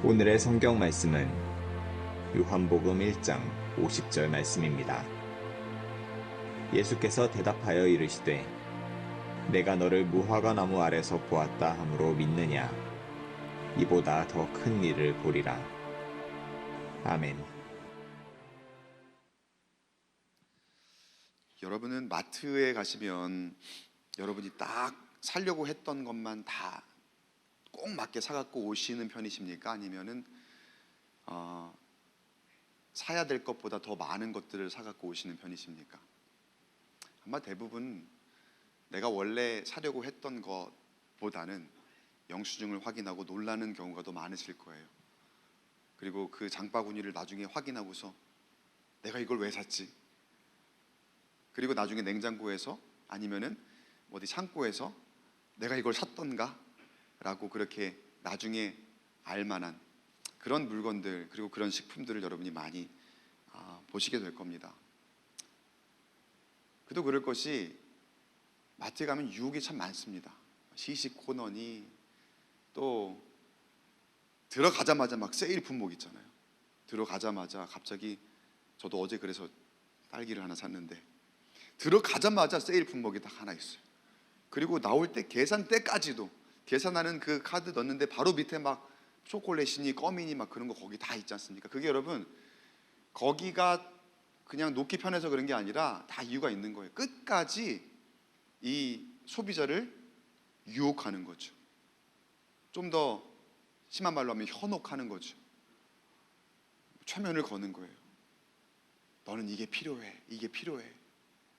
오늘의 성경 말씀은 요한복음 1장 50절 말씀입니다. 예수께서 대답하여 이르시되 내가 너를 무화과나무 아래서 보았다 함으로 믿느냐? 이보다 더 큰 일을 보리라. 아멘. 여러분은 마트에 가시면 여러분이 딱 사려고 했던 것만 다 꼭 맞게 사갖고 오시는 편이십니까? 아니면은 사야 될 것보다 더 많은 것들을 사갖고 오시는 편이십니까? 아마 대부분 내가 원래 사려고 했던 것보다는 영수증을 확인하고 놀라는 경우가 더 많으실 거예요. 그리고 그 장바구니를 나중에 확인하고서 내가 이걸 왜 샀지? 그리고 나중에 냉장고에서 아니면은 어디 창고에서 내가 이걸 샀던가? 라고 그렇게 나중에 알만한 그런 물건들, 그리고 그런 식품들을 여러분이 많이 보시게 될 겁니다. 그도 그럴 것이 마트에 가면 유혹이 참 많습니다. 시식 코너니 또 들어가자마자 막 세일 품목 있잖아요. 들어가자마자 갑자기 저도 어제 그래서 딸기를 하나 샀는데 들어가자마자 세일 품목이 딱 하나 있어요. 그리고 나올 때 계산대까지도 계산하는 그 카드 넣는데 바로 밑에 막 초콜릿이니 껌이니 막 그런 거 거기 다 있지 않습니까? 그게 여러분 거기가 그냥 놓기 편해서 그런 게 아니라 다 이유가 있는 거예요. 끝까지 이 소비자를 유혹하는 거죠. 좀 더 심한 말로 하면 현혹하는 거죠. 최면을 거는 거예요. 너는 이게 필요해, 이게 필요해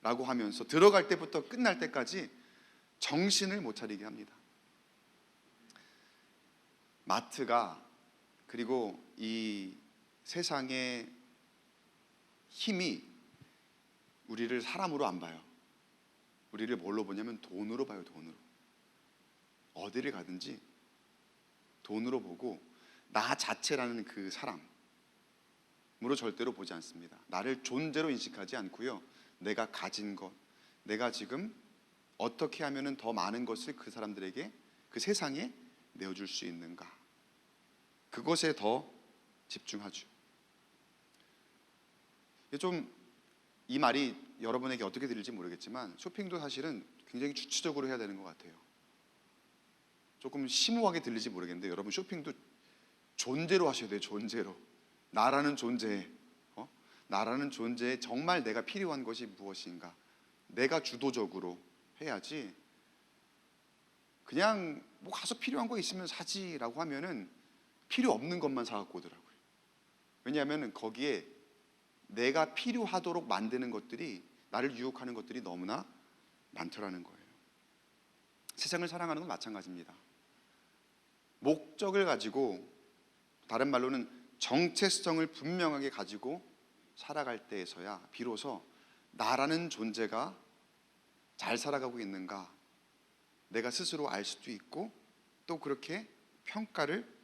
라고 하면서 들어갈 때부터 끝날 때까지 정신을 못 차리게 합니다. 마트가, 그리고 이 세상의 힘이 우리를 사람으로 안 봐요. 우리를 뭘로 보냐면 돈으로 봐요. 돈으로. 어디를 가든지 돈으로 보고 나 자체라는 그 사람으로 절대로 보지 않습니다. 나를 존재로 인식하지 않고요, 내가 가진 것, 내가 지금 어떻게 하면 더 많은 것을 그 사람들에게, 그 세상에 내어줄 수 있는가, 그것에 더 집중하죠. 좀 이 말이 여러분에게 어떻게 들릴지 모르겠지만 쇼핑도 사실은 굉장히 주체적으로 해야 되는 것 같아요. 조금 심오하게 들릴지 모르겠는데 여러분 쇼핑도 존재로 하셔야 돼요. 존재로. 나라는 존재, 나라는 존재에 정말 내가 필요한 것이 무엇인가, 내가 주도적으로 해야지 그냥 뭐 가서 필요한 거 있으면 사지라고 하면은 필요 없는 것만 사갖고 오더라고요. 왜냐하면 거기에 내가 필요하도록 만드는 것들이, 나를 유혹하는 것들이 너무나 많더라는 거예요. 세상을 사랑하는 건 마찬가지입니다. 목적을 가지고, 다른 말로는 정체성을 분명하게 가지고 살아갈 때에서야 비로소 나라는 존재가 잘 살아가고 있는가 내가 스스로 알 수도 있고, 또 그렇게 평가를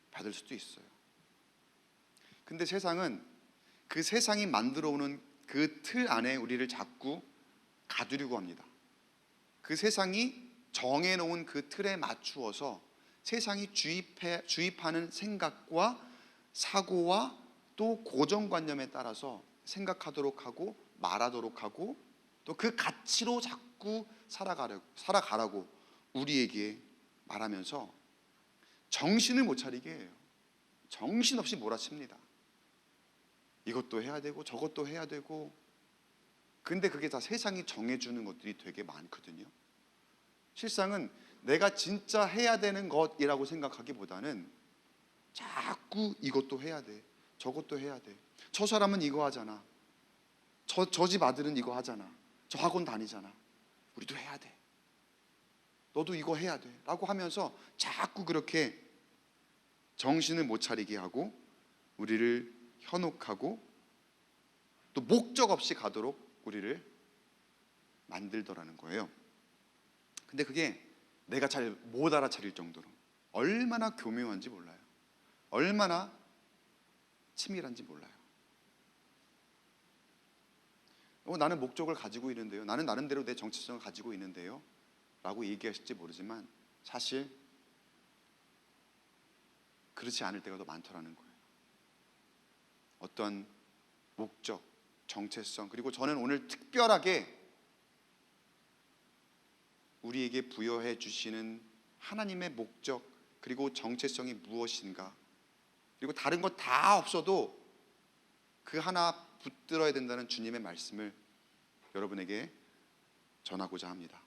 받을 수도 있어요. 근데 세상은 그 세상이 만들어 오는 그 틀 안에 우리를 자꾸 가두려고 합니다. 그 세상이 정해놓은 그 틀에 맞추어서 세상이 주입하는 생각과 사고와 또 고정관념에 따라서 생각하도록 하고 말하도록 하고, 또 그 가치로 자꾸 살아가라고 우리에게 말하면서 정신을 못 차리게 해요. 정신없이 몰아칩니다. 이것도 해야 되고 저것도 해야 되고. 근데 그게 다 세상이 정해주는 것들이 되게 많거든요. 실상은 내가 진짜 해야 되는 것이라고 생각하기보다는 자꾸 이것도 해야 돼, 저것도 해야 돼, 저 사람은 이거 하잖아, 저 집 아들은 이거 하잖아, 저 학원 다니잖아, 우리도 해야 돼, 너도 이거 해야 돼 라고 하면서 자꾸 그렇게 정신을 못 차리게 하고 우리를 현혹하고 또 목적 없이 가도록 우리를 만들더라는 거예요. 근데 그게 내가 잘 못 알아차릴 정도로 얼마나 교묘한지 몰라요. 얼마나 치밀한지 몰라요. 나는 목적을 가지고 있는데요, 나는 나름대로 내 정체성을 가지고 있는데요 라고 얘기하실지 모르지만 사실 그렇지 않을 때가 더 많더라는 거예요. 어떤 목적, 정체성, 그리고 저는 오늘 특별하게 우리에게 부여해 주시는 하나님의 목적 그리고 정체성이 무엇인가, 그리고 다른 것 다 없어도 그 하나 붙들어야 된다는 주님의 말씀을 여러분에게 전하고자 합니다.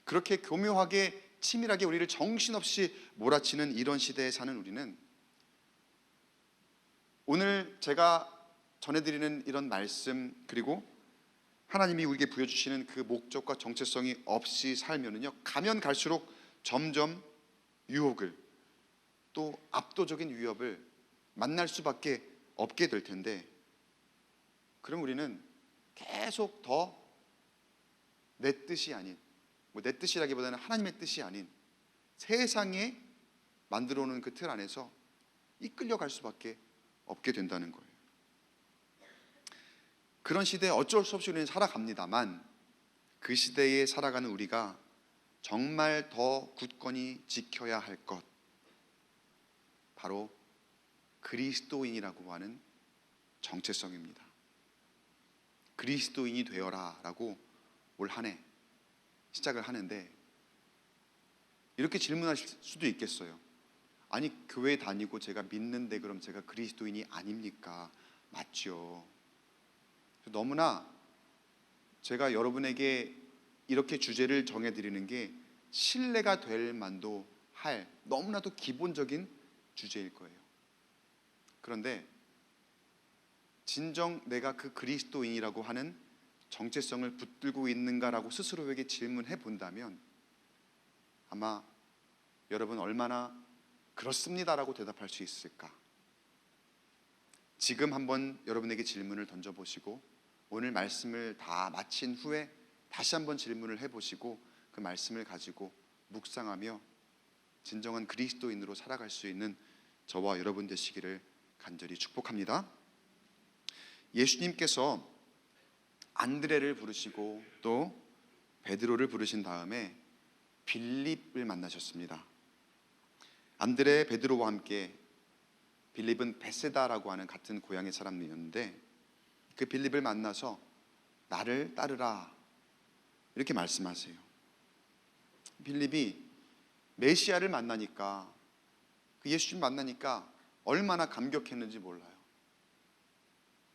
그렇게 교묘하게 치밀하게 우리를 정신없이 몰아치는 이런 시대에 사는 우리는 오늘 제가 전해드리는 이런 말씀, 그리고 하나님이 우리에게 부여주시는 그 목적과 정체성이 없이 살면은요, 가면 갈수록 점점 유혹을, 또 압도적인 위협을 만날 수밖에 없게 될 텐데, 그럼 우리는 계속 더 내 뜻이 아닌, 내 뜻이라기보다는 하나님의 뜻이 아닌 세상에 만들어 놓은 그 틀 안에서 이끌려갈 수밖에 없게 된다는 거예요. 그런 시대에 어쩔 수 없이 우리는 살아갑니다만, 그 시대에 살아가는 우리가 정말 더 굳건히 지켜야 할 것, 바로 그리스도인이라고 하는 정체성입니다. 그리스도인이 되어라 라고 올 한 해 시작을 하는데, 이렇게 질문하실 수도 있겠어요. 아니, 교회 다니고 제가 믿는데 그럼 제가 그리스도인이 아닙니까? 맞죠. 너무나 제가 여러분에게 이렇게 주제를 정해드리는 게 신뢰가 될 만도 할 너무나도 기본적인 주제일 거예요. 그런데 진정 내가 그 그리스도인이라고 하는 정체성을 붙들고 있는가라고 스스로에게 질문해 본다면, 아마 여러분 얼마나 그렇습니다라고 대답할 수 있을까? 지금 한번 여러분에게 질문을 던져보시고, 오늘 말씀을 다 마친 후에 다시 한번 질문을 해보시고, 그 말씀을 가지고 묵상하며 진정한 그리스도인으로 살아갈 수 있는 저와 여러분 되시기를 간절히 축복합니다. 예수님께서 안드레를 부르시고 또 베드로를 부르신 다음에 빌립을 만나셨습니다. 안드레, 베드로와 함께 빌립은 베세다라고 하는 같은 고향의 사람이었는데, 그 빌립을 만나서 나를 따르라 이렇게 말씀하세요. 빌립이 메시아를 만나니까, 그 예수님 만나니까 얼마나 감격했는지 몰라요.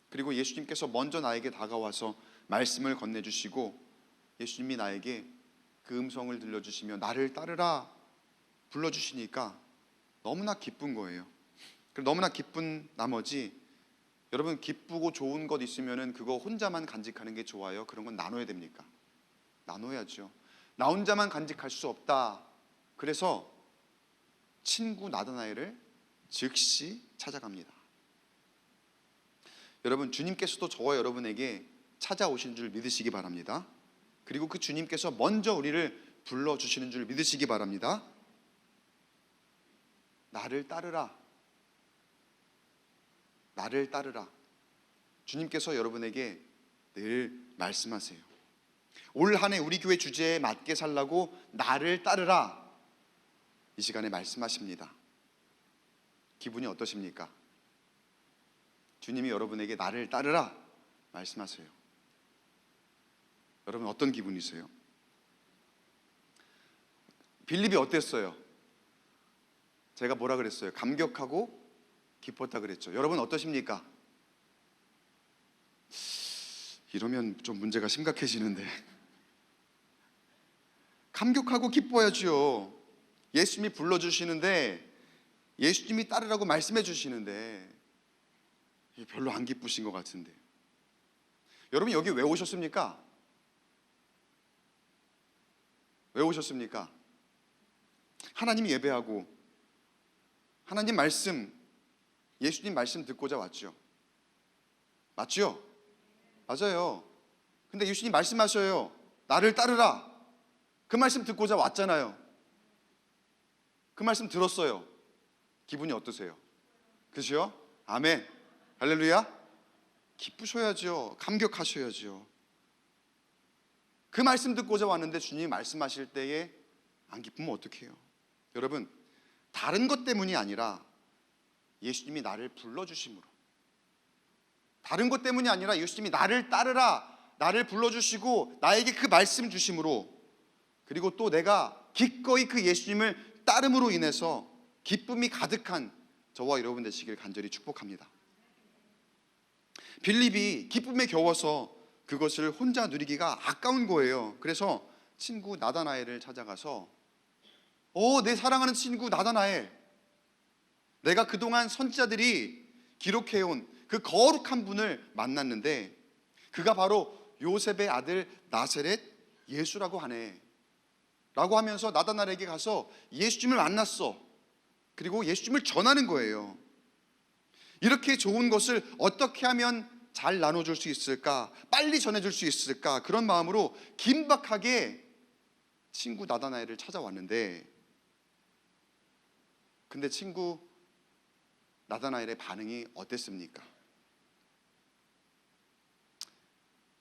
그리고 예수님께서 먼저 나에게 다가와서 말씀을 건네주시고, 예수님이 나에게 그 음성을 들려주시며 나를 따르라 불러주시니까 너무나 기쁜 거예요. 너무나 기쁜 나머지, 여러분 기쁘고 좋은 것 있으면은 그거 혼자만 간직하는 게 좋아요? 그런 건 나눠야 됩니까? 나눠야죠. 나 혼자만 간직할 수 없다. 그래서 친구 나다나엘을 즉시 찾아갑니다. 여러분, 주님께서도 저와 여러분에게 찾아오신 줄 믿으시기 바랍니다. 그리고 그 주님께서 먼저 우리를 불러주시는 줄 믿으시기 바랍니다. 나를 따르라, 나를 따르라. 주님께서 여러분에게 늘 말씀하세요. 올 한 해 우리 교회 주제에 맞게 살라고 나를 따르라, 이 시간에 말씀하십니다. 기분이 어떠십니까? 주님이 여러분에게 나를 따르라 말씀하세요. 여러분 어떤 기분이세요? 빌립이 어땠어요? 제가 뭐라 그랬어요? 감격하고 기뻤다 그랬죠. 여러분 어떠십니까? 이러면 좀 문제가 심각해지는데. 감격하고 기뻐야죠. 예수님이 불러주시는데, 예수님이 따르라고 말씀해 주시는데 별로 안 기쁘신 것 같은데. 여러분 여기 왜 오셨습니까? 왜 오셨습니까? 하나님 예배하고 하나님 말씀, 예수님 말씀 듣고자 왔죠. 맞죠? 맞아요. 근데 예수님 말씀하셔요. 나를 따르라. 그 말씀 듣고자 왔잖아요. 그 말씀 들었어요. 기분이 어떠세요? 그죠? 아멘. 할렐루야. 기쁘셔야죠. 감격하셔야죠. 그 말씀 듣고자 왔는데 주님이 말씀하실 때에 안 기쁘면 어떡해요? 여러분, 다른 것 때문이 아니라 예수님이 나를 불러주심으로, 다른 것 때문이 아니라 예수님이 나를 따르라, 나를 불러주시고 나에게 그 말씀 주심으로, 그리고 또 내가 기꺼이 그 예수님을 따름으로 인해서 기쁨이 가득한 저와 여러분 되시길 간절히 축복합니다. 빌립이 기쁨에 겨워서 그것을 혼자 누리기가 아까운 거예요. 그래서 친구 나다나엘을 찾아가서 내 사랑하는 친구 나다나엘, 내가 그동안 선지자들이 기록해온 그 거룩한 분을 만났는데 그가 바로 요셉의 아들 나사렛 예수라고 하네 라고 하면서 나다나엘에게 가서 예수님을 만났어. 그리고 예수님을 전하는 거예요. 이렇게 좋은 것을 어떻게 하면 잘 나눠줄 수 있을까, 빨리 전해줄 수 있을까, 그런 마음으로 긴박하게 친구 나다나엘을 찾아왔는데, 근데 친구 나다나엘의 반응이 어땠습니까?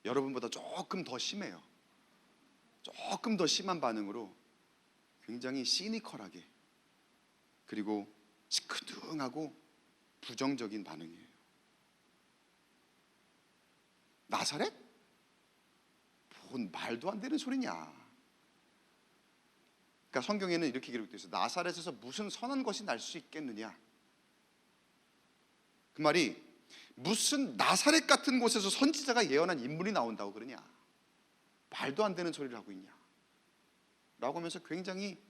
여러분보다 조금 더 심해요. 조금 더 심한 반응으로 굉장히 시니컬하게, 그리고 시큰둥하고 부정적인 반응이에요. 나사렛? 뭔 말도 안 되는 소리냐. 그러니까 성경에는 이렇게 기록되어 있어요. 나사렛에서 무슨 선한 것이 날 수 있겠느냐. 그 말이 무슨 나사렛 같은 곳에서 선지자가 예언한 인물이 나온다고 그러냐. 말도 안 되는 소리를 하고 있냐 라고 하면서 굉장히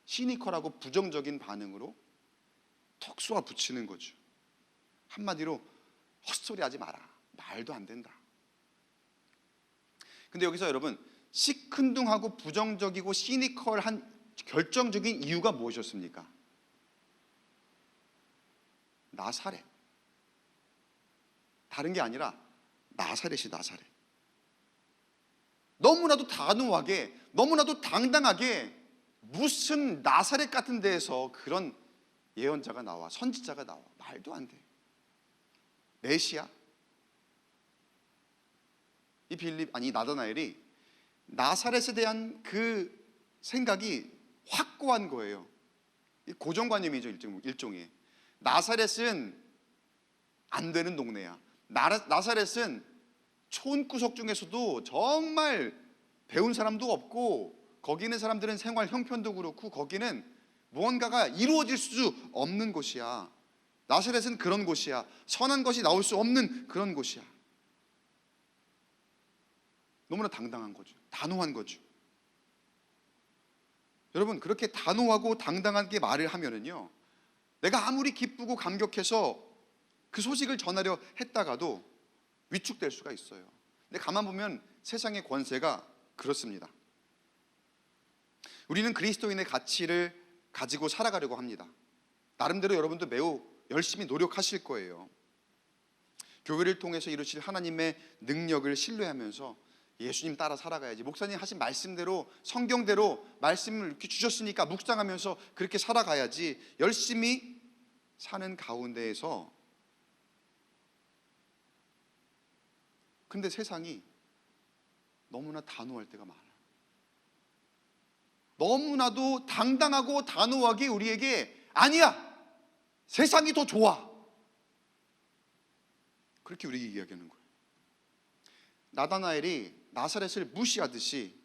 시니컬하고 부정적인 반응으로 턱 쏘아 붙이는 거죠. 한마디로 헛소리 하지 마라, 말도 안 된다. 근데 여기서 여러분, 시큰둥하고 부정적이고 시니컬한 결정적인 이유가 무엇이었습니까? 나사렛. 다른 게 아니라 나사렛이 나사렛. 너무나도 단호하게, 너무나도 당당하게 무슨 나사렛 같은 데에서 그런 예언자가 나와, 선지자가 나와. 말도 안 돼. 메시아? 이 나다나엘이 나사렛에 대한 그 생각이 확고한 거예요. 고정관념이죠, 일종의. 나사렛은 안 되는 동네야. 나사렛은 촌구석 중에서도 정말 배운 사람도 없고, 거기 있는 사람들은 생활 형편도 그렇고, 거기는 무언가가 이루어질 수 없는 곳이야. 나사렛은 그런 곳이야. 선한 것이 나올 수 없는 그런 곳이야. 너무나 당당한 거죠. 단호한 거죠. 여러분, 그렇게 단호하고 당당하게 말을 하면은요, 내가 아무리 기쁘고 감격해서 그 소식을 전하려 했다가도 위축될 수가 있어요. 근데 가만 보면 세상의 권세가 그렇습니다. 우리는 그리스도인의 가치를 가지고 살아가려고 합니다. 나름대로 여러분도 매우 열심히 노력하실 거예요. 교회를 통해서 이루실 하나님의 능력을 신뢰하면서 예수님 따라 살아가야지, 목사님 하신 말씀대로, 성경대로 말씀을 이렇게 주셨으니까 묵상하면서 그렇게 살아가야지, 열심히 사는 가운데에서, 근데 세상이 너무나 단호할 때가 많아요. 너무나도 당당하고 단호하게 우리에게 아니야, 세상이 더 좋아, 그렇게 우리에게 이야기하는 거예요. 나다나엘이 나사렛을 무시하듯이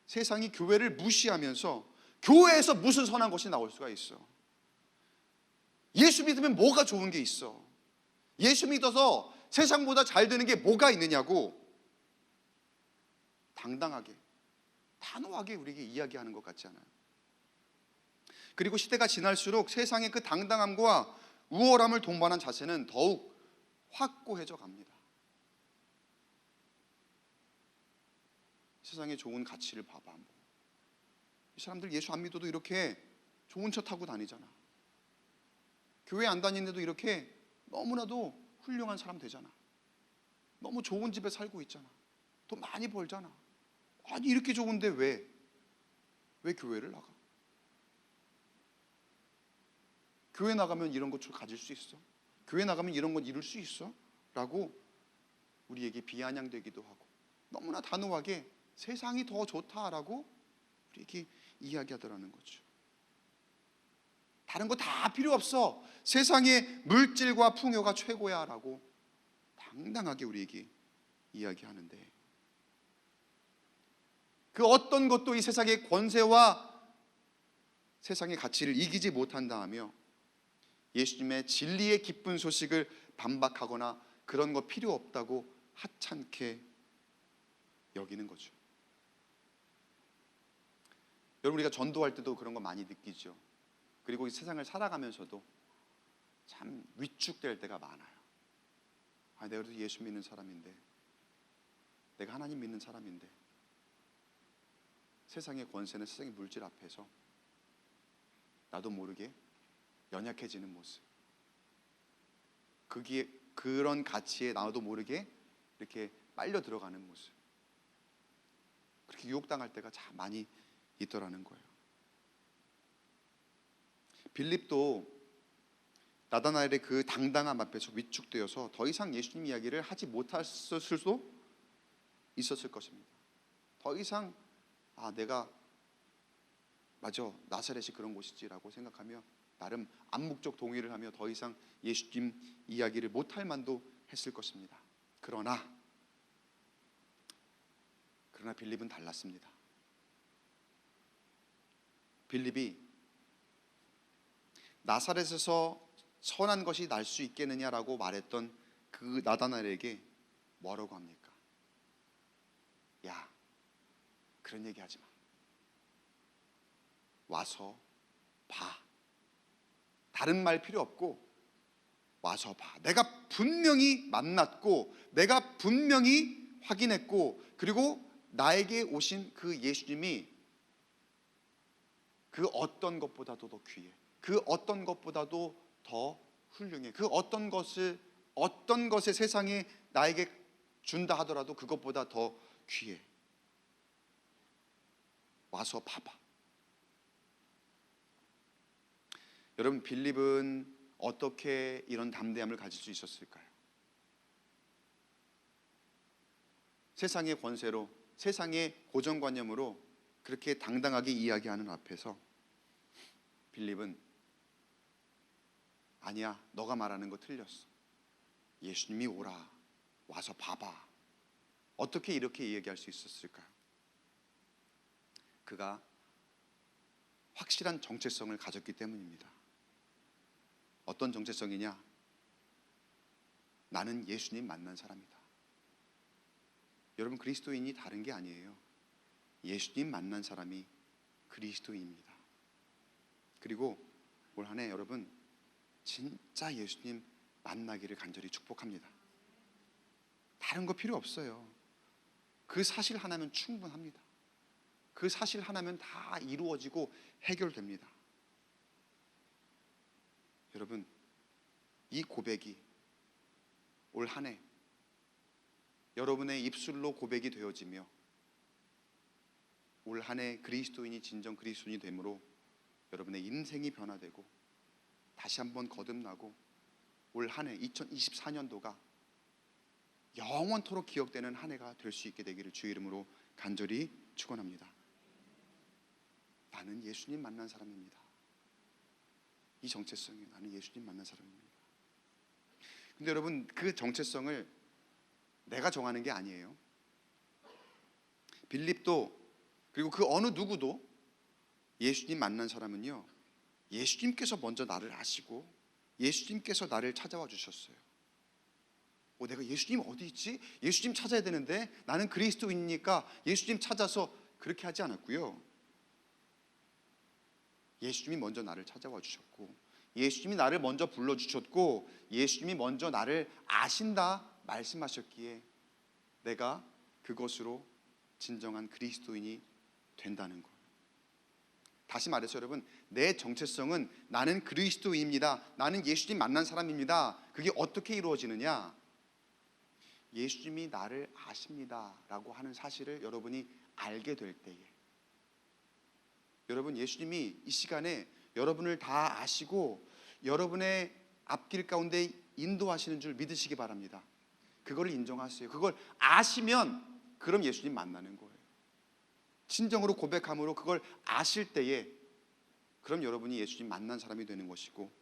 세상이 교회를 무시하면서 교회에서 무슨 선한 것이 나올 수가 있어? 예수 믿으면 뭐가 좋은 게 있어? 예수 믿어서 세상보다 잘 되는 게 뭐가 있느냐고 당당하게, 단호하게 우리에게 이야기하는 것 같지 않아요? 그리고 시대가 지날수록 세상의 그 당당함과 우월함을 동반한 자세는 더욱 확고해져 갑니다. 세상의 좋은 가치를 봐봐 한번. 이 사람들 예수 안 믿어도 이렇게 좋은 차 타고 다니잖아. 교회 안 다니는데도 이렇게 너무나도 훌륭한 사람 되잖아. 너무 좋은 집에 살고 있잖아. 돈 많이 벌잖아. 아니 이렇게 좋은데 왜 교회를 나가? 교회 나가면 이런 것을 가질 수 있어? 교회 나가면 이런 건 이룰 수 있어? 라고 우리에게 비아냥되기도 하고, 너무나 단호하게 세상이 더 좋다라고 우리에게 이야기하더라는 거죠. 다른 거 다 필요 없어. 세상의 물질과 풍요가 최고야 라고 당당하게 우리에게 이야기하는데, 그 어떤 것도 이 세상의 권세와 세상의 가치를 이기지 못한다 하며 예수님의 진리의 기쁜 소식을 반박하거나 그런 거 필요 없다고 하찮게 여기는 거죠. 여러분, 우리가 전도할 때도 그런 거 많이 느끼죠. 그리고 이 세상을 살아가면서도 참 위축될 때가 많아요. 내가 그래도 예수 믿는 사람인데, 내가 하나님 믿는 사람인데, 세상의 권세는 세상의 물질 앞에서 나도 모르게 연약해지는 모습, 그런 가치에 나도 모르게 이렇게 빨려 들어가는 모습, 그렇게 유혹당할 때가 참 많이 있더라는 거예요. 빌립도 나다나엘의 그 당당함 앞에서 위축되어서 더 이상 예수님 이야기를 하지 못했을 수도 있었을 것입니다. 더 이상 내가 맞아, 나사렛이 그런 곳이지라고 생각하며 나름 암묵적 동의를 하며 더 이상 예수님 이야기를 못할 만도 했을 것입니다. 그러나 빌립은 달랐습니다. 빌립이 나사렛에서 선한 것이 날 수 있겠느냐라고 말했던 그 나다나엘에게 뭐라고 합니까? 야, 그런 얘기 하지 마. 와서 봐. 다른 말 필요 없고 와서 봐. 내가 분명히 만났고, 내가 분명히 확인했고, 그리고 나에게 오신 그 예수님이 그 어떤 것보다도 더 귀해. 그 어떤 것보다도 더 훌륭해. 그 어떤 것을 세상에 나에게 준다 하더라도 그것보다 더 귀해. 와서 봐봐. 여러분, 빌립은 어떻게 이런 담대함을 가질 수 있었을까요? 세상의 권세로, 세상의 고정관념으로 그렇게 당당하게 이야기하는 앞에서 빌립은 아니야, 너가 말하는 거 틀렸어. 예수님이 오라. 와서 봐봐. 어떻게 이렇게 이야기할 수 있었을까요? 그가 확실한 정체성을 가졌기 때문입니다. 어떤 정체성이냐? 나는 예수님 만난 사람이다. 여러분, 그리스도인이 다른 게 아니에요. 예수님 만난 사람이 그리스도인입니다. 그리고 올 한 해 여러분 진짜 예수님 만나기를 간절히 축복합니다. 다른 거 필요 없어요. 그 사실 하나면 충분합니다. 그 사실 하나면 다 이루어지고 해결됩니다. 여러분, 이 고백이 올 한 해 여러분의 입술로 고백이 되어지며 올 한 해 그리스도인이 진정 그리스도인이 됨으로 여러분의 인생이 변화되고 다시 한번 거듭나고 올 한 해 2024년도가 영원토록 기억되는 한 해가 될 수 있게 되기를 주의 이름으로 간절히 축원합니다. 나는 예수님 만난 사람입니다. 이 정체성이 나는 예수님 만난 사람입니다. 근데 여러분, 그 정체성을 내가 정하는 게 아니에요. 빌립도 그리고 그 어느 누구도 예수님 만난 사람은요, 예수님께서 먼저 나를 아시고 예수님께서 나를 찾아와 주셨어요. 내가 예수님 어디 있지? 예수님 찾아야 되는데 나는 그리스도인이니까 예수님 찾아서 그렇게 하지 않았고요. 예수님이 먼저 나를 찾아와 주셨고 예수님이 나를 먼저 불러주셨고 예수님이 먼저 나를 아신다 말씀하셨기에 내가 그것으로 진정한 그리스도인이 된다는 거예요. 다시 말해서 여러분, 내 정체성은 나는 그리스도인입니다. 나는 예수님 만난 사람입니다. 그게 어떻게 이루어지느냐? 예수님이 나를 아십니다 라고 하는 사실을 여러분이 알게 될 때에, 여러분, 예수님이 이 시간에 여러분을 다 아시고 여러분의 앞길 가운데 인도하시는 줄 믿으시기 바랍니다. 그걸 인정하세요. 그걸 아시면 그럼 예수님 만나는 거예요. 진정으로 고백함으로 그걸 아실 때에 그럼 여러분이 예수님 만난 사람이 되는 것이고,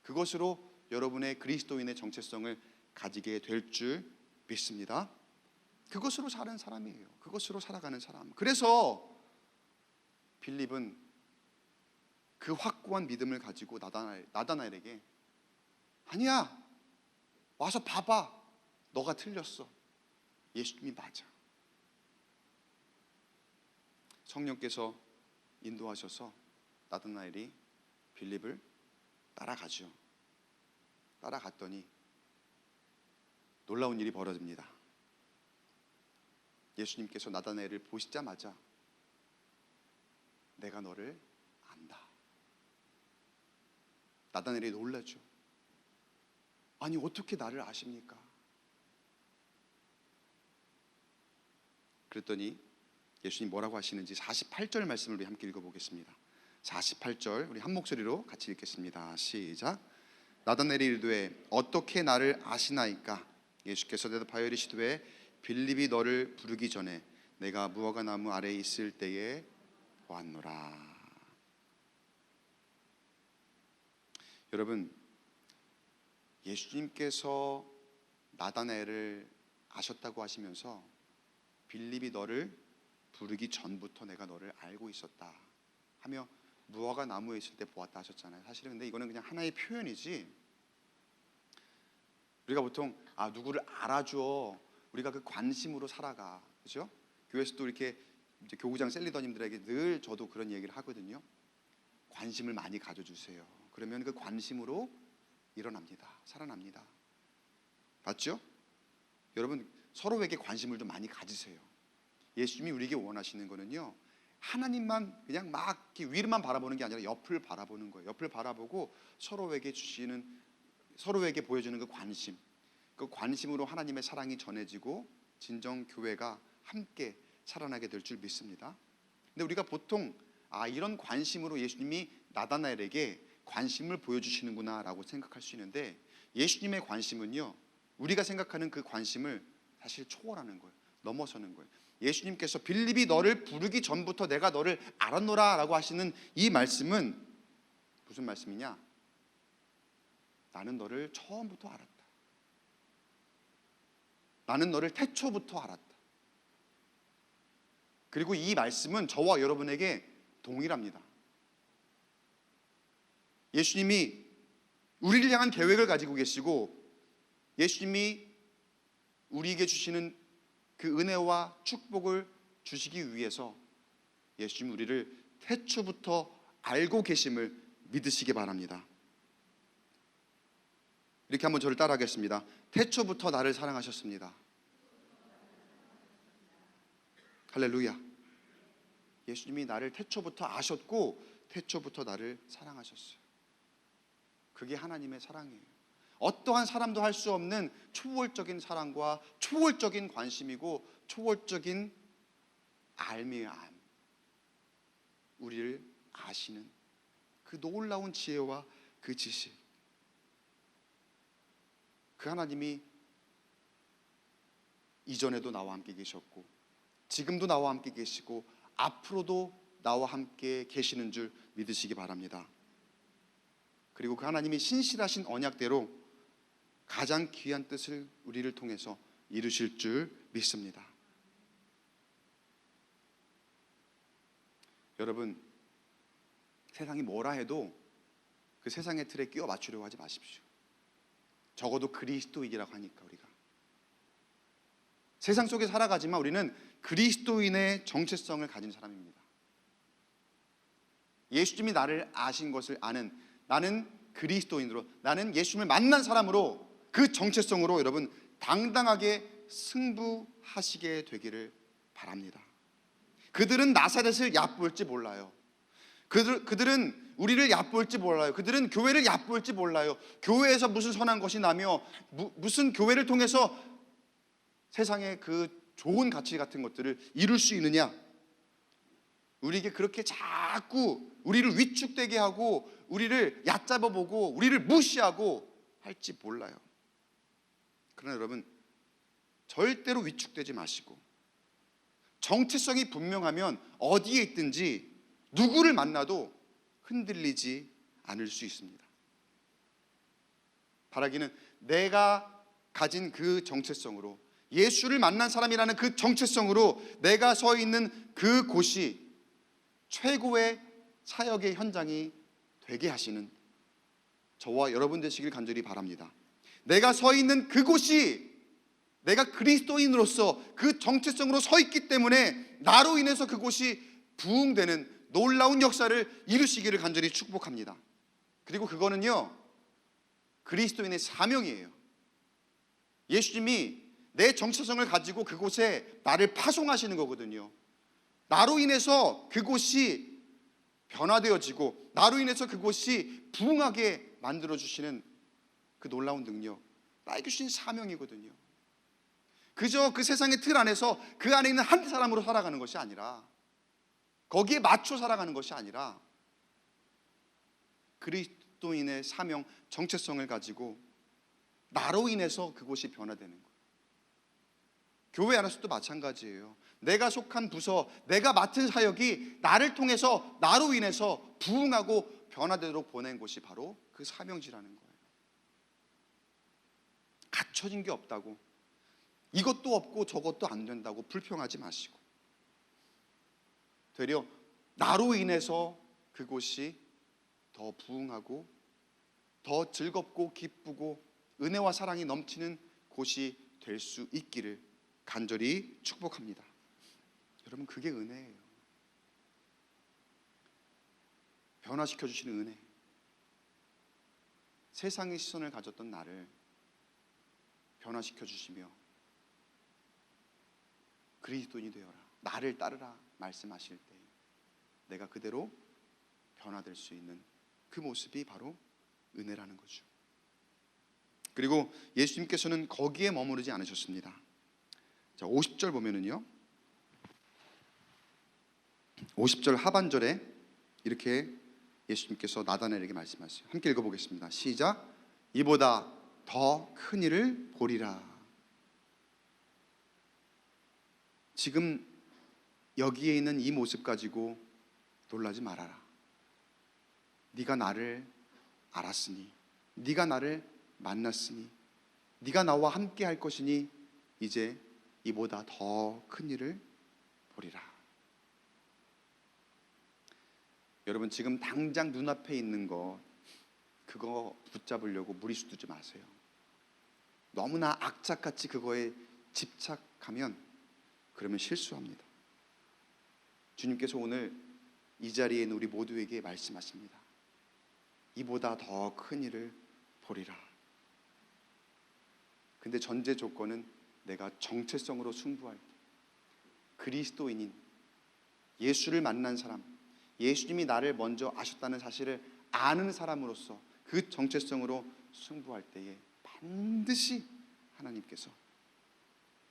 그것으로 여러분의 그리스도인의 정체성을 가지게 될 줄 믿습니다. 그것으로 사는 사람이에요. 그것으로 살아가는 사람. 그래서 빌립은 그 확고한 믿음을 가지고 나다나엘에게, 아니야, 와서 봐봐, 너가 틀렸어, 예수님이 맞아. 성령께서 인도하셔서 나다나엘이 빌립을 따라가죠. 따라갔더니 놀라운 일이 벌어집니다. 예수님께서 나다나엘을 보시자마자 내가 너를 안다. 나다나엘이 놀라죠. 아니, 어떻게 나를 아십니까? 그랬더니 예수님 뭐라고 하시는지 48절 말씀을 우리 함께 읽어보겠습니다. 48절 우리 한 목소리로 같이 읽겠습니다. 시작. 나다나엘이 이르되 어떻게 나를 아시나이까? 예수께서 대답하여 이르시되 빌립이 너를 부르기 전에 내가 무화과 나무 아래에 있을 때에 보았노라. 여러분, 예수님께서 나다나엘을 아셨다고 하시면서 빌립이 너를 부르기 전부터 내가 너를 알고 있었다 하며 무화과 나무에 있을 때 보았다 하셨잖아요. 사실은 근데 이거는 그냥 하나의 표현이지, 우리가 보통 누구를 알아줘, 우리가 그 관심으로 살아가, 그렇죠? 교회에서도 이렇게 이제 교구장 셀리더님들에게 늘 저도 그런 얘기를 하거든요. 관심을 많이 가져주세요. 그러면 그 관심으로 일어납니다. 살아납니다. 맞죠? 여러분, 서로에게 관심을 좀 많이 가지세요. 예수님이 우리에게 원하시는 거는요, 하나님만 그냥 막 위로만 바라보는 게 아니라 옆을 바라보는 거예요. 옆을 바라보고 서로에게 보여주는 그 관심으로 하나님의 사랑이 전해지고 진정 교회가 함께 살아나게 될 줄 믿습니다. 근데 우리가 보통 이런 관심으로 예수님이 나다나엘에게 관심을 보여주시는구나 라고 생각할 수 있는데, 예수님의 관심은요, 우리가 생각하는 그 관심을 사실 초월하는 거예요. 넘어서는 거예요. 예수님께서 빌립이 너를 부르기 전부터 내가 너를 알았노라 라고 하시는 이 말씀은 무슨 말씀이냐? 나는 너를 처음부터 알았다. 나는 너를 태초부터 알았다. 그리고 이 말씀은 저와 여러분에게 동일합니다. 예수님이 우리를 향한 계획을 가지고 계시고, 예수님이 우리에게 주시는 그 은혜와 축복을 주시기 위해서 예수님 우리를 태초부터 알고 계심을 믿으시기 바랍니다. 이렇게 한번 저를 따라하겠습니다. 태초부터 나를 사랑하셨습니다. 할렐루야. 예수님이 나를 태초부터 아셨고 태초부터 나를 사랑하셨어요. 그게 하나님의 사랑이에요. 어떠한 사람도 할 수 없는 초월적인 사랑과 초월적인 관심이고 초월적인 알미의 암, 우리를 아시는 그 놀라운 지혜와 그 지식, 그 하나님이 이전에도 나와 함께 계셨고 지금도 나와 함께 계시고 앞으로도 나와 함께 계시는 줄 믿으시기 바랍니다. 그리고 그 하나님이 신실하신 언약대로 가장 귀한 뜻을 우리를 통해서 이루실 줄 믿습니다. 여러분, 세상이 뭐라 해도 그 세상의 틀에 끼워 맞추려고 하지 마십시오. 적어도 그리스도인이라고 하니까 우리가 세상 속에 살아가지만 우리는 그리스도인의 정체성을 가진 사람입니다. 예수님이 나를 아신 것을 아는, 나는 그리스도인으로, 나는 예수님을 만난 사람으로 그 정체성으로 여러분 당당하게 승부하시게 되기를 바랍니다. 그들은 나사렛을 얕볼지 몰라요. 그들은 우리를 얕볼지 몰라요. 그들은 교회를 얕볼지 몰라요. 교회에서 무슨 선한 것이 나며 무슨 교회를 통해서 세상의 그 좋은 가치 같은 것들을 이룰 수 있느냐, 우리에게 그렇게 자꾸 우리를 위축되게 하고 우리를 얕잡아 보고 우리를 무시하고 할지 몰라요. 그러나 여러분, 절대로 위축되지 마시고 정체성이 분명하면 어디에 있든지 누구를 만나도 흔들리지 않을 수 있습니다. 바라기는 내가 가진 그 정체성으로, 예수를 만난 사람이라는 그 정체성으로 내가 서 있는 그곳이 최고의 사역의 현장이 되게 하시는 저와 여러분 되시길 간절히 바랍니다. 내가 서 있는 그곳이 내가 그리스도인으로서 그 정체성으로 서 있기 때문에 나로 인해서 그곳이 부흥되는 놀라운 역사를 이루시기를 간절히 축복합니다. 그리고 그거는요, 그리스도인의 사명이에요. 예수님이 내 정체성을 가지고 그곳에 나를 파송하시는 거거든요. 나로 인해서 그곳이 변화되어지고 나로 인해서 그곳이 부흥하게 만들어주시는 그 놀라운 능력, 나에게 주신 사명이거든요. 그저 그 세상의 틀 안에서 그 안에 있는 한 사람으로 살아가는 것이 아니라, 거기에 맞춰 살아가는 것이 아니라 그리스도인의 사명, 정체성을 가지고 나로 인해서 그곳이 변화되는 거예요. 교회 안에서도 마찬가지예요. 내가 속한 부서, 내가 맡은 사역이 나를 통해서, 나로 인해서 부흥하고 변화되도록 보낸 곳이 바로 그 사명지라는 거예요. 갖춰진 게 없다고, 이것도 없고 저것도 안 된다고 불평하지 마시고, 되려 나로 인해서 그곳이 더 부흥하고 더 즐겁고 기쁘고 은혜와 사랑이 넘치는 곳이 될 수 있기를 간절히 축복합니다. 여러분, 그게 은혜예요. 변화시켜 주시는 은혜. 세상의 시선을 가졌던 나를 변화시켜 주시며 그리스도인이 되어라, 나를 따르라 말씀하실 때 내가 그대로 변화될 수 있는 그 모습이 바로 은혜라는 거죠. 그리고 예수님께서는 거기에 머무르지 않으셨습니다. 자, 50절 보면은요, 50절 하반절에 이렇게 예수님께서 나다나엘에게 말씀하세요. 함께 읽어보겠습니다. 시작. 이보다 더 큰 일을 보리라. 지금 여기에 있는 이 모습 가지고 놀라지 말아라. 네가 나를 알았으니, 네가 나를 만났으니, 네가 나와 함께 할 것이니 이제 이보다 더 큰 일을 보리라. 여러분, 지금 당장 눈앞에 있는 거, 그거 붙잡으려고 무리수 두지 마세요. 너무나 악착같이 그거에 집착하면 그러면 실수합니다. 주님께서 오늘 이 자리에 있는 우리 모두에게 말씀하십니다. 이보다 더 큰 일을 보리라. 근데 전제 조건은 내가 정체성으로 승부할 때, 그리스도인인, 예수를 만난 사람, 예수님이 나를 먼저 아셨다는 사실을 아는 사람으로서 그 정체성으로 승부할 때에 반드시 하나님께서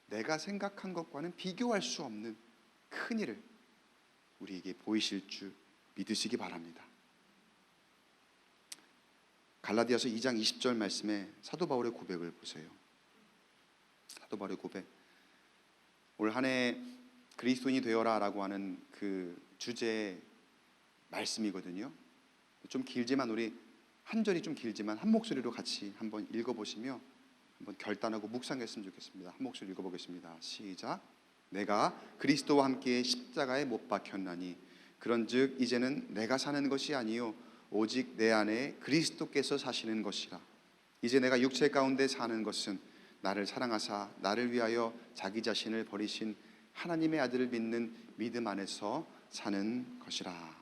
내가 생각한 것과는 비교할 수 없는 큰 일을 우리에게 보이실 줄 믿으시기 바랍니다. 갈라디아서 2장 20절 말씀에 사도 바울의 고백을 보세요. 사도 바울의 고백. 올 한 해 그리스도인이 되어라 라고 하는 그 주제의 말씀이거든요. 좀 길지만 우리 한 절이 좀 길지만 한 목소리로 같이 한번 읽어보시며 한번 결단하고 묵상했으면 좋겠습니다. 한 목소리 읽어보겠습니다. 시작. 내가 그리스도와 함께 십자가에 못 박혔나니 그런즉 이제는 내가 사는 것이 아니요 오직 내 안에 그리스도께서 사시는 것이라. 이제 내가 육체 가운데 사는 것은 나를 사랑하사 나를 위하여 자기 자신을 버리신 하나님의 아들을 믿는 믿음 안에서 사는 것이라.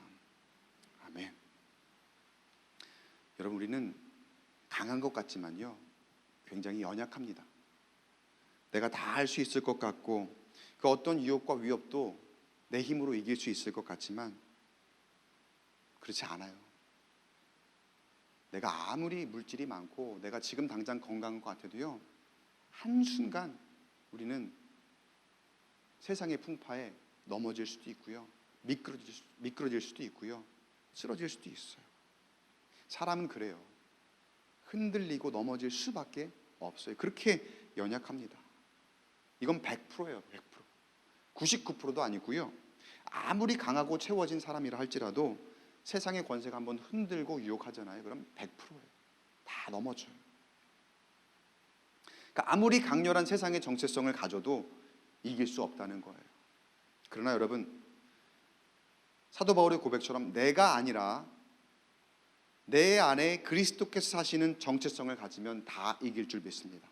아멘. 여러분, 우리는 강한 것 같지만요 굉장히 연약합니다. 내가 다 할 수 있을 것 같고 그 어떤 유혹과 위협도 내 힘으로 이길 수 있을 것 같지만 그렇지 않아요. 내가 아무리 물질이 많고 내가 지금 당장 건강한 것 같아도요, 한순간 우리는 세상의 풍파에 넘어질 수도 있고요, 미끄러질 수도 있고요, 쓰러질 수도 있어요. 사람은 그래요. 흔들리고 넘어질 수밖에 없어요. 그렇게 연약합니다. 이건 100%예요. 100%. 99%도 아니고요. 아무리 강하고 채워진 사람이라 할지라도 세상의 권세가 한번 흔들고 유혹하잖아요. 그럼 100%예요. 다 넘어져요. 그러니까 아무리 강렬한 세상의 정체성을 가져도 이길 수 없다는 거예요. 그러나 여러분, 사도 바울의 고백처럼 내가 아니라 내 안에 그리스도께서 사시는 정체성을 가지면 다 이길 줄 믿습니다.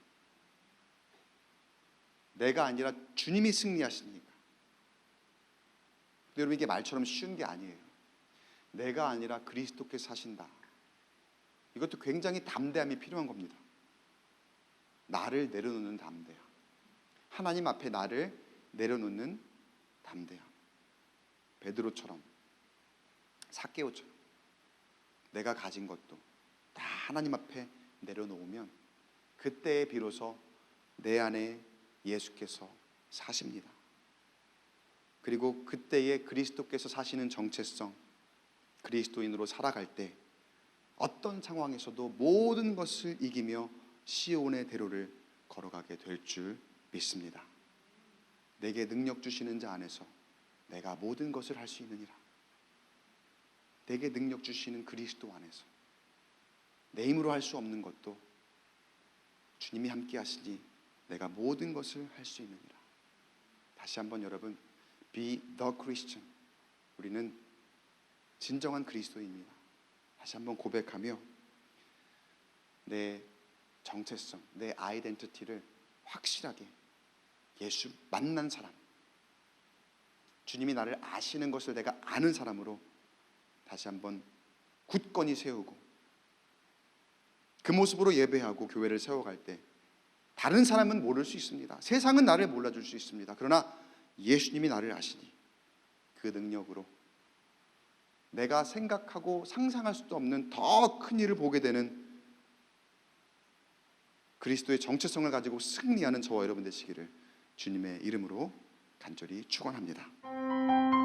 내가 아니라 주님이 승리하시니까. 근데 여러분, 이게 말처럼 쉬운 게 아니에요. 내가 아니라 그리스도께서 사신다. 이것도 굉장히 담대함이 필요한 겁니다. 나를 내려놓는 담대함. 하나님 앞에 나를 내려놓는 담대함. 베드로처럼, 삭개오처럼 내가 가진 것도 다 하나님 앞에 내려놓으면 그때에 비로소 내 안에 예수께서 사십니다. 그리고 그때에 그리스도께서 사시는 정체성, 그리스도인으로 살아갈 때 어떤 상황에서도 모든 것을 이기며 시온의 대로를 걸어가게 될 줄 믿습니다. 내게 능력 주시는 자 안에서 내가 모든 것을 할 수 있느니라. 내게 능력 주시는 그리스도 안에서 내 힘으로 할 수 없는 것도 주님이 함께 하시니 내가 모든 것을 할 수 있느니라. 다시 한번 여러분, Be the Christian. 우리는 진정한 그리스도입니다. 다시 한번 고백하며 내 정체성, 내 아이덴티티를 확실하게 예수 만난 사람, 주님이 나를 아시는 것을 내가 아는 사람으로 다시 한번 굳건히 세우고 그 모습으로 예배하고 교회를 세워갈 때 다른 사람은 모를 수 있습니다. 세상은 나를 몰라줄 수 있습니다. 그러나 예수님이 나를 아시니 그 능력으로 내가 생각하고 상상할 수도 없는 더 큰 일을 보게 되는 그리스도의 정체성을 가지고 승리하는 저와 여러분 되시기를 주님의 이름으로 간절히 축원합니다.